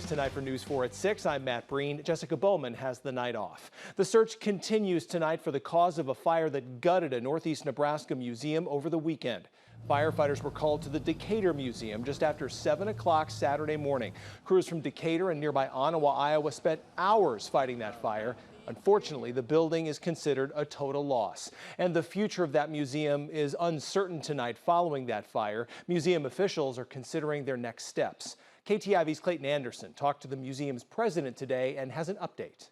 Tonight for News 4 at 6, I'm Matt Breen. Jessica Bowman has the night off. The search continues tonight for the cause of a fire that gutted a Northeast Nebraska museum over the weekend. Firefighters were called to the Decatur Museum just after 7 o'clock Saturday morning. Crews from Decatur and nearby Ottawa, Iowa spent hours fighting that fire. Unfortunately, the building is considered a total loss. And the future of that museum is uncertain tonight following that fire. Museum officials are considering their next steps. KTIV's Clayton Anderson talked to the museum's president today and has an update.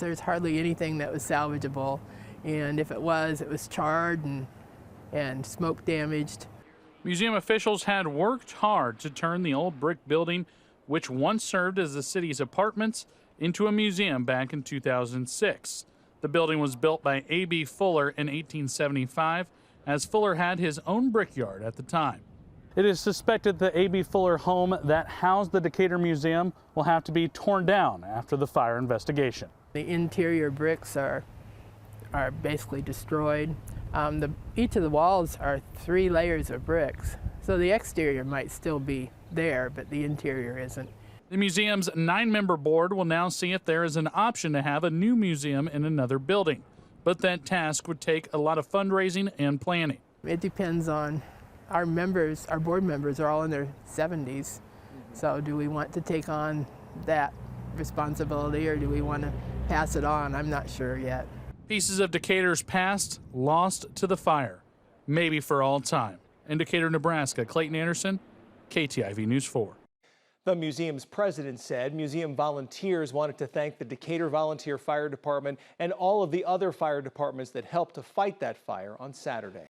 There's hardly anything that was salvageable, and if it was charred and smoke damaged. Museum officials had worked hard to turn the old brick building, which once served as the city's apartments, into a museum back in 2006. The building was built by A.B. Fuller in 1875, as Fuller had his own brickyard at the time. It is suspected the A.B. Fuller home that housed the Decatur Museum will have to be torn down after the fire investigation. The interior bricks are basically destroyed. Each of the walls are 3 layers of bricks, so the exterior might still be there, but the interior isn't. The museum's 9-member board will now see if there is an option to have a new museum in another building, but that task would take a lot of fundraising and planning. It depends on our members. Our board members are all in their 70s, so do we want to take on that responsibility or do we want to pass it on? I'm not sure yet. Pieces of Decatur's past lost to the fire, maybe for all time. In Decatur, Nebraska, Clayton Anderson, KTIV News 4. The museum's president said museum volunteers wanted to thank the Decatur Volunteer Fire Department and all of the other fire departments that helped to fight that fire on Saturday.